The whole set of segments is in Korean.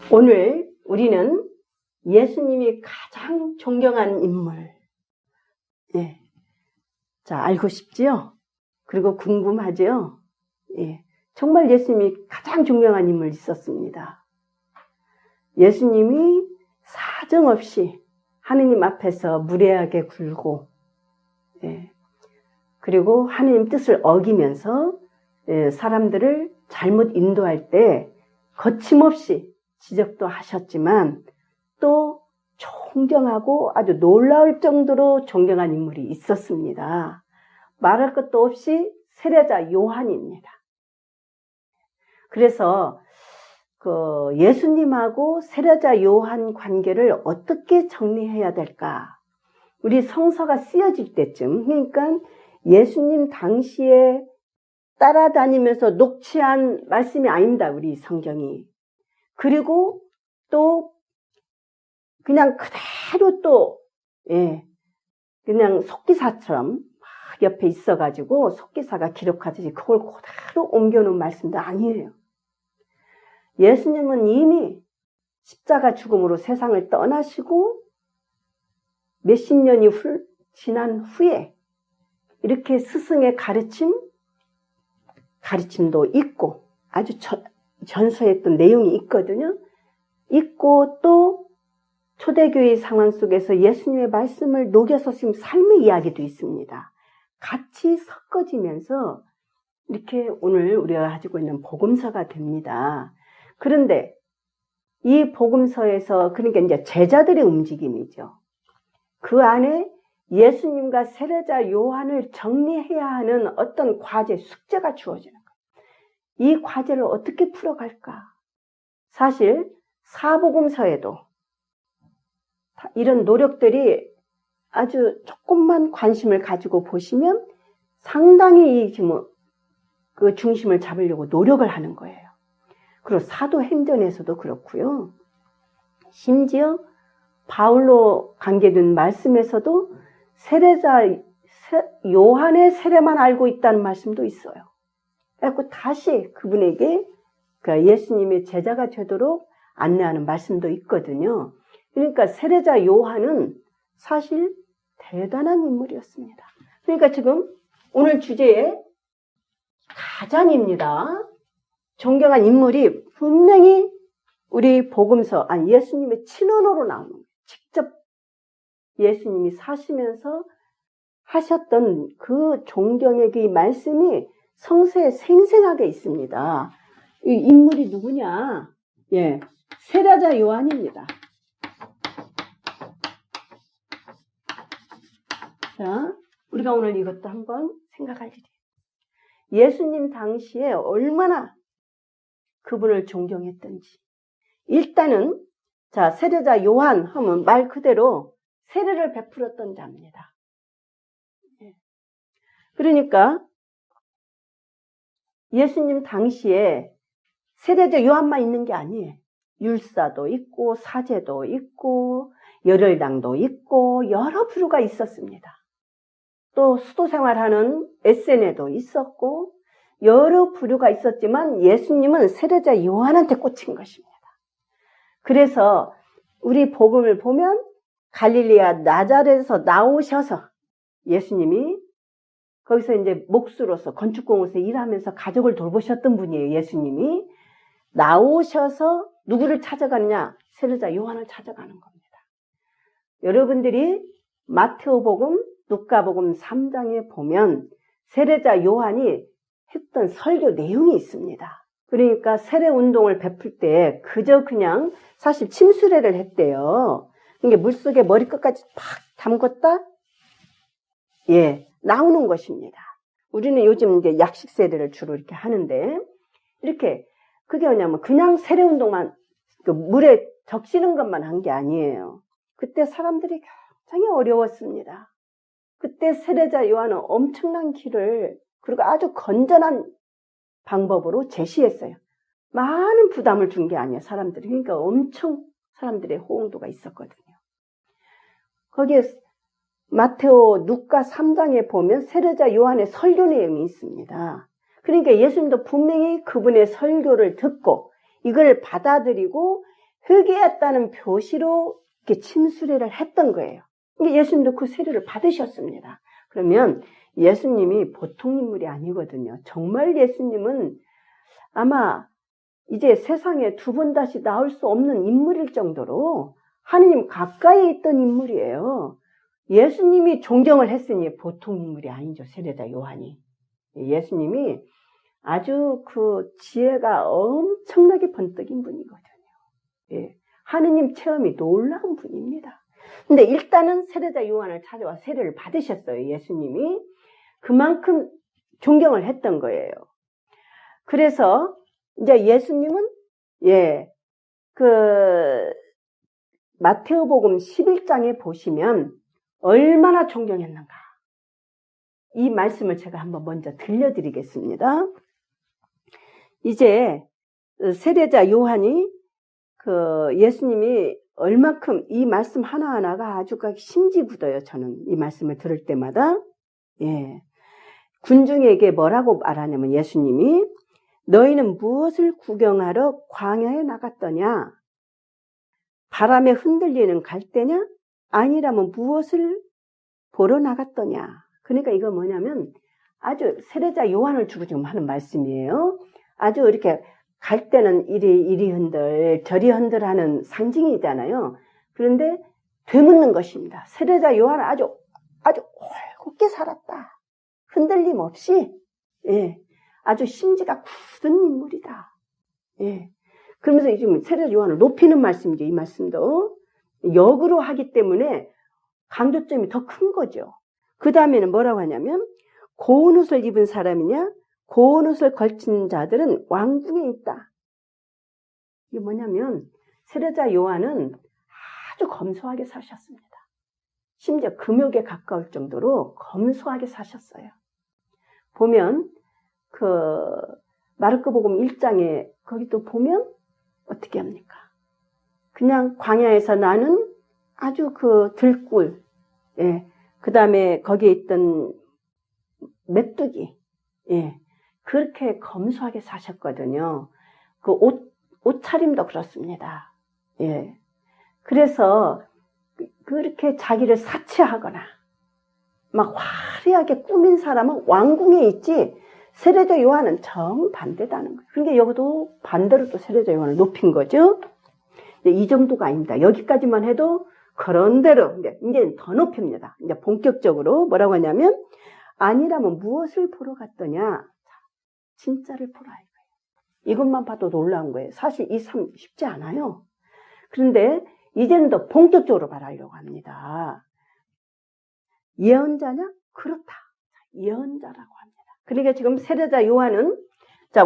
오늘 우리는 예수님이 가장 존경한 인물, 자, 알고 싶지요? 그리고 궁금하죠? 정말 예수님이 가장 존경한 인물이 있었습니다. 예수님이 사정없이 하느님 앞에서 무례하게 굴고, 그리고 하느님 뜻을 어기면서 사람들을 잘못 인도할 때 거침없이 지적도 하셨지만 또 존경하고 아주 놀라울 정도로 존경한 인물이 있었습니다. 말할 것도 없이 세례자 요한입니다. 그래서 그 예수님하고 세례자 요한 관계를 어떻게 정리해야 될까? 우리 성서가 쓰여질 때쯤, 그러니까 예수님 당시에 따라다니면서 녹취한 말씀이 아닙니다, 우리 성경이. 그리고 또 그냥 그대로 또 그냥 속기사처럼 막 옆에 있어가지고 속기사가 기록하듯이 그걸 그대로 옮겨놓은 말씀도 아니에요. 예수님은 이미 십자가 죽음으로 세상을 떠나시고 몇십 년이 지난 후에 이렇게 스승의 가르침도 있고 아주 전수했던 내용이 있거든요. 있고 또 초대교회 상황 속에서 예수님의 말씀을 녹여서 지금 삶의 이야기도 있습니다. 같이 섞어지면서 이렇게 오늘 우리가 가지고 있는 복음서가 됩니다. 그런데 이 복음서에서 그러니까 이제 제자들의 움직임이죠. 그 안에 예수님과 세례자 요한을 정리해야 하는 어떤 과제, 숙제가 주어지는 거예요. 이 과제를 어떻게 풀어갈까? 사실 사복음서에도 이런 노력들이 아주 조금만 관심을 가지고 보시면 상당히 그 중심을 잡으려고 노력을 하는 거예요. 그리고 사도행전에서도 그렇고요. 심지어 바울로 관계된 말씀에서도 세례자 요한의 세례만 알고 있다는 말씀도 있어요. 그래서 다시 그분에게 예수님의 제자가 되도록 안내하는 말씀도 있거든요. 그러니까 세례자 요한은 사실 대단한 인물이었습니다. 그러니까 지금 오늘 주제에 가장입니다. 존경한 인물이 분명히 우리 복음서, 예수님의 친언어로 나오는 거예요. 직접 예수님이 사시면서 하셨던 그 존경의 그 말씀이 성서에 생생하게 있습니다. 이 인물이 누구냐? 세례자 요한입니다. 자, 우리가 오늘 이것도 한번 생각할 일이에요. 예수님 당시에 얼마나 그분을 존경했던지. 일단은 자, 세례자 요한 하면 말 그대로 세례를 베풀었던 자입니다. 그러니까 예수님 당시에 세례자 요한만 있는 게 아니에요. 율사도 있고 사제도 있고 열혈당도 있고 여러 부류가 있었습니다. 또 수도생활하는 에세네도 있었고 여러 부류가 있었지만 예수님은 세례자 요한한테 꽂힌 것입니다. 그래서 우리 복음을 보면 갈릴리아 나자렛에서 나오셔서 예수님이 거기서 이제 목수로서 건축공으로서 일하면서 가족을 돌보셨던 분이에요. 예수님이 나오셔서 누구를 찾아가느냐? 세례자 요한을 찾아가는 겁니다. 여러분들이 마테오복음, 누가복음 3장에 보면 세례자 요한이 했던 설교 내용이 있습니다. 그러니까 세례운동을 베풀 때 그저 그냥 사실 침수례를 했대요. 이게 물속에 머리끝까지 팍 담궜다? 나오는 것입니다. 우리는 요즘 이제 약식 세례를 주로 이렇게 하는데, 이렇게, 그게 뭐냐면 그냥 세례운동만, 그 물에 적시는 것만 한 게 아니에요. 그때 사람들이 굉장히 어려웠습니다. 그때 세례자 요한은 엄청난 길을, 그리고 아주 건전한 방법으로 제시했어요. 많은 부담을 준 게 아니에요, 사람들이. 그러니까 엄청 사람들의 호응도가 있었거든요. 거기에 마테오, 누가 3장에 보면 세례자 요한의 설교 내용이 있습니다. 그러니까 예수님도 분명히 그분의 설교를 듣고 이걸 받아들이고 회개했다는 표시로 이렇게 침수례를 했던 거예요. 예수님도 그 세례를 받으셨습니다. 그러면 예수님이 보통 인물이 아니거든요. 정말 예수님은 아마 이제 세상에 두 번 다시 나올 수 없는 인물일 정도로 하느님 가까이 있던 인물이에요. 예수님이 존경을 했으니 보통 인물이 아니죠. 세례자 요한이. 예수님이 아주 그 지혜가 엄청나게 번뜩인 분이거든요. 예. 하느님 체험이 놀라운 분입니다. 근데 일단은 세례자 요한을 찾아와 세례를 받으셨어요. 예수님이. 그만큼 존경을 했던 거예요. 그래서 이제 예수님은 마태오복음 11장에 보시면 얼마나 존경했는가. 이 말씀을 제가 한번 먼저 들려드리겠습니다. 이제 세례자 요한이 예수님이 얼만큼 이 말씀 하나하나가 아주 심지 굳어요. 저는 이 말씀을 들을 때마다. 예. 군중에게 뭐라고 말하냐면 예수님이 너희는 무엇을 구경하러 광야에 나갔더냐? 바람에 흔들리는 갈대냐? 아니라면 무엇을 보러 나갔더냐? 그러니까 이거 뭐냐면 아주 세례자 요한을 주고 지금 하는 말씀이에요. 아주 이렇게 갈 때는 이리 흔들 저리 흔들 하는 상징이잖아요. 그런데 되묻는 것입니다. 세례자 요한은 아주 올곧게 살았다. 흔들림 없이 아주 심지가 굳은 인물이다. 그러면서 지금 세례자 요한을 높이는 말씀이죠. 이 말씀도 역으로 하기 때문에 강조점이 더 큰 거죠. 그 다음에는 뭐라고 하냐면 고운 옷을 입은 사람이냐 고운 옷을 걸친 자들은 왕궁에 있다. 이게 뭐냐면 세례자 요한은 아주 검소하게 사셨습니다. 심지어 금욕에 가까울 정도로 검소하게 사셨어요. 보면 마르코복음 1장에 거기 또 보면 어떻게 합니까? 그냥 광야에서 나는 아주 들꿀, 그 다음에 거기에 있던 메뚜기, 그렇게 검소하게 사셨거든요. 옷차림도 그렇습니다. 그래서 그렇게 자기를 사치하거나 막 화려하게 꾸민 사람은 왕궁에 있지 세례자 요한은 정반대다는 거예요. 그러니까 여기도 반대로 또 세례자 요한을 높인 거죠. 이 정도가 아닙니다. 여기까지만 해도 그런 대로 이제 더 높입니다. 이제 본격적으로 뭐라고 하냐면 아니라면 무엇을 보러 갔더냐? 진짜를 보라 이거예요. 이것만 봐도 놀라운 거예요. 사실 이 삶 쉽지 않아요. 그런데 이제는 더 본격적으로 말하려고 합니다. 예언자냐? 그렇다. 예언자라고 합니다. 그러니까 지금 세례자 요한은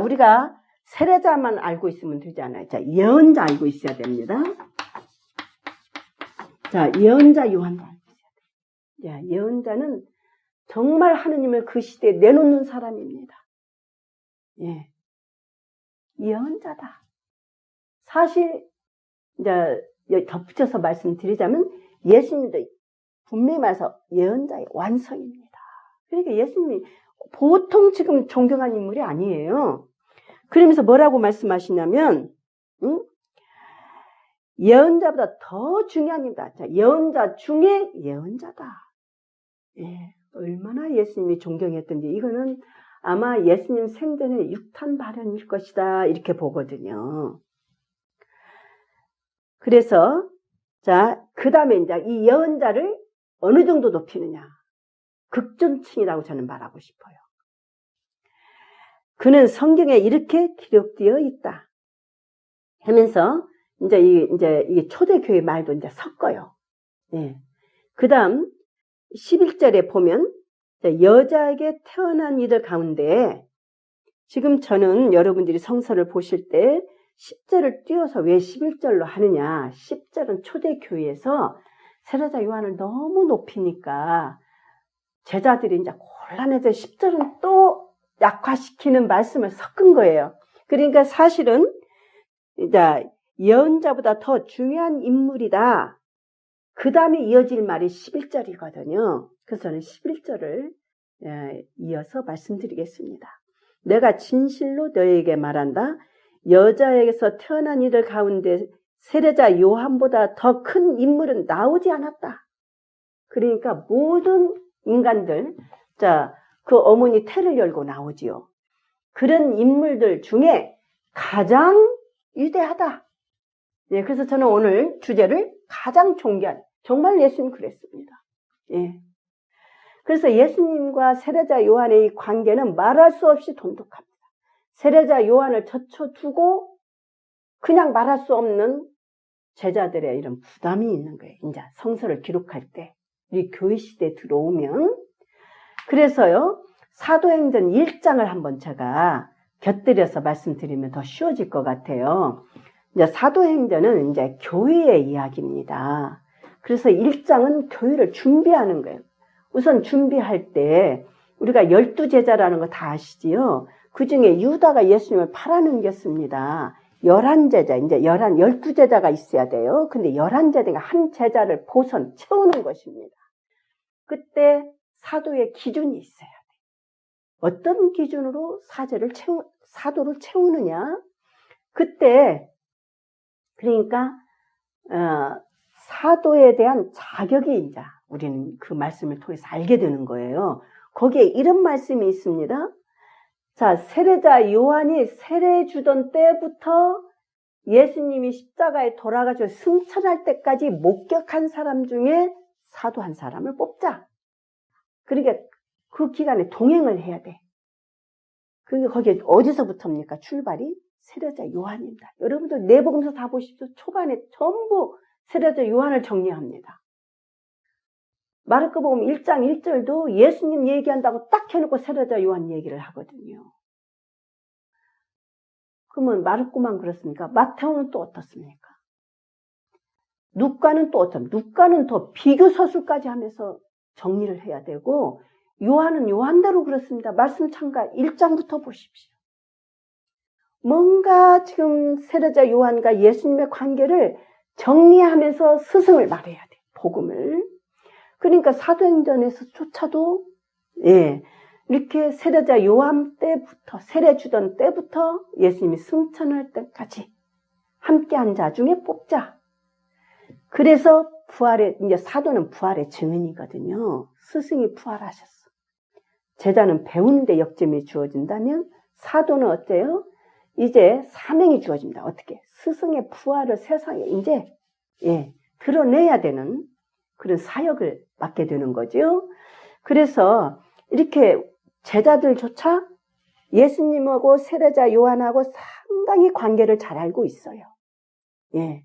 우리가 세례자만 알고 있으면 되지 않아요. 예언자 알고 있어야 됩니다. 예언자 요한도 알고 있어야 돼요. 예언자는 정말 하느님을 그 시대에 내놓는 사람입니다. 예언자다. 사실 이제 덧붙여서 말씀드리자면 예수님도 분명히 말해서 예언자의 완성입니다. 그러니까 예수님이 보통 지금 존경한 인물이 아니에요. 그러면서 뭐라고 말씀하시냐면 예언자보다 더 중요한 입니다. 예언자 중에 예언자다. 얼마나 예수님이 존경했던지 이거는 아마 예수님 생전의 육탄 발현일 것이다 이렇게 보거든요. 그래서 그 다음에 이제 이 예언자를 어느 정도 높이느냐? 극존칭이라고 저는 말하고 싶어요. 그는 성경에 이렇게 기록되어 있다. 하면서 이제 이게 초대교회 말도 이제 섞어요. 그 다음 11절에 보면 여자에게 태어난 이들 가운데 지금 저는 여러분들이 성서를 보실 때 10절을 띄워서 왜 11절로 하느냐. 10절은 초대교회에서 세례자 요한을 너무 높이니까 제자들이 이제 곤란해서 10절은 또 약화시키는 말씀을 섞은 거예요. 그러니까 사실은 이제 예언자보다 더 중요한 인물이다. 그 다음에 이어질 말이 11절이거든요. 그래서 저는 11절을 이어서 말씀드리겠습니다. 내가 진실로 너에게 말한다. 여자에게서 태어난 이들 가운데 세례자 요한보다 더 큰 인물은 나오지 않았다. 그러니까 모든 인간들, 자, 그 어머니 태를 열고 나오지요. 그런 인물들 중에 가장 위대하다. 예, 그래서 저는 오늘 주제를 가장 존귀한, 정말 예수님 그랬습니다. 예. 그래서 예수님과 세례자 요한의 이 관계는 말할 수 없이 돈독합니다. 세례자 요한을 젖혀두고 그냥 말할 수 없는 제자들의 이런 부담이 있는 거예요. 이제 성서를 기록할 때, 우리 교회 시대에 들어오면. 그래서요, 사도행전 1장을 한번 제가 곁들여서 말씀드리면 더 쉬워질 것 같아요. 이제 사도행전은 이제 교회의 이야기입니다. 그래서 1장은 교회를 준비하는 거예요. 우선 준비할 때 우리가 12제자라는 거 다 아시지요? 그 중에 유다가 예수님을 팔아넘겼습니다. 11제자, 이제 12제자가 있어야 돼요. 근데 11제자가 한 제자를 보선 채우는 것입니다. 그때 사도의 기준이 있어야 돼요. 어떤 기준으로 사도를 채우느냐? 그때, 그러니까, 사도에 대한 자격이 이제 우리는 그 말씀을 통해서 알게 되는 거예요. 거기에 이런 말씀이 있습니다. 자, 세례자 요한이 세례 주던 때부터 예수님이 십자가에 돌아가셔 승천할 때까지 목격한 사람 중에 사도 한 사람을 뽑자. 그러니까 그 기간에 동행을 해야 돼. 그게 거기에 어디서부터입니까? 출발이 세례자 요한입니다. 여러분들 내복음서 다 보십시오. 초반에 전부 세례자 요한을 정리합니다. 마르코복음 1장 1절도 예수님 얘기한다고 딱 해놓고 세례자 요한 얘기를 하거든요. 그러면 마르코만 그렇습니까? 마태오는 또 어떻습니까? 누가는 또 어떻습니까? 누가는 더 비교 서술까지 하면서 정리를 해야 되고, 요한은 요한대로 그렇습니다. 말씀 참가 1장부터 보십시오. 뭔가 지금 세례자 요한과 예수님의 관계를 정리하면서 스승을 말해야 돼. 복음을. 그러니까 사도행전에서조차도 이렇게 세례자 요한 때부터, 세례 주던 때부터 예수님이 승천할 때까지 함께한 자 중에 뽑자. 그래서 이제 사도는 부활의 증인이거든요. 스승이 부활하셨어. 제자는 배우는데 역점이 주어진다면 사도는 어때요? 이제 사명이 주어집니다. 어떻게? 스승의 부활을 세상에 이제 드러내야 되는 그런 사역을 맡게 되는 거죠. 그래서 이렇게 제자들조차 예수님하고 세례자 요한하고 상당히 관계를 잘 알고 있어요. 예.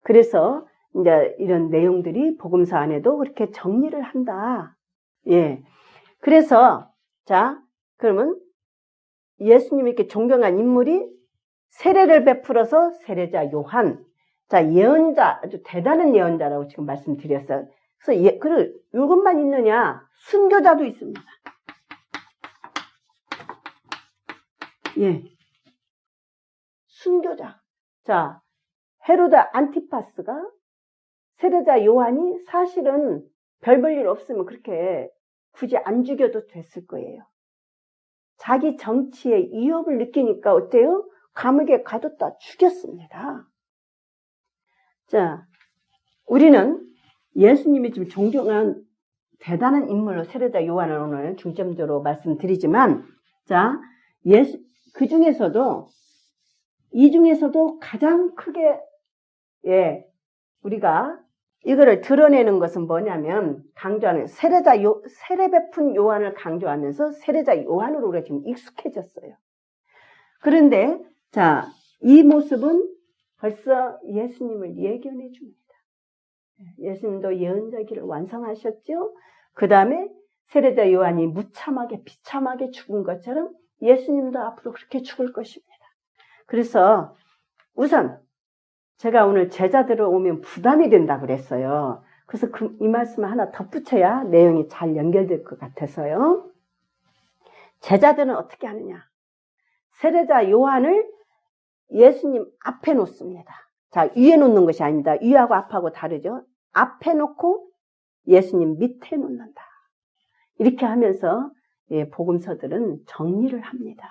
그래서 이제 이런 내용들이 복음서 안에도 그렇게 정리를 한다. 예. 그래서 자, 그러면 예수님이 이렇게 존경한 인물이 세례를 베풀어서 세례자 요한. 자, 예언자, 아주 대단한 예언자라고 지금 말씀드렸어요. 그래서 그를 이것만 있느냐? 순교자도 있습니다. 예. 순교자. 자, 헤로드 안티파스가 세례자 요한이 사실은 별 볼 일 없으면 그렇게 굳이 안 죽여도 됐을 거예요. 자기 정치에 위협을 느끼니까 어때요? 감옥에 가뒀다 죽였습니다. 자, 우리는 예수님이 좀 존경한 대단한 인물로 세례자 요한을 오늘 중점적으로 말씀드리지만, 자, 그 중에서도, 이 중에서도 가장 크게, 우리가 이거를 드러내는 것은 뭐냐면, 강조하는, 세례 베푼 요한을 강조하면서 세례자 요한으로 우리가 지금 익숙해졌어요. 그런데, 자, 이 모습은 벌써 예수님을 예견해 줍니다. 예수님도 예언자 길을 완성하셨죠? 그 다음에 세례자 요한이 무참하게 비참하게 죽은 것처럼 예수님도 앞으로 그렇게 죽을 것입니다. 그래서 우선 제가 오늘 제자들을 오면 부담이 된다 그랬어요. 그래서 이 말씀을 하나 덧붙여야 내용이 잘 연결될 것 같아서요. 제자들은 어떻게 하느냐? 세례자 요한을 예수님 앞에 놓습니다. 자, 위에 놓는 것이 아닙니다. 위하고 앞하고 다르죠. 앞에 놓고 예수님 밑에 놓는다. 이렇게 하면서 복음서들은 정리를 합니다.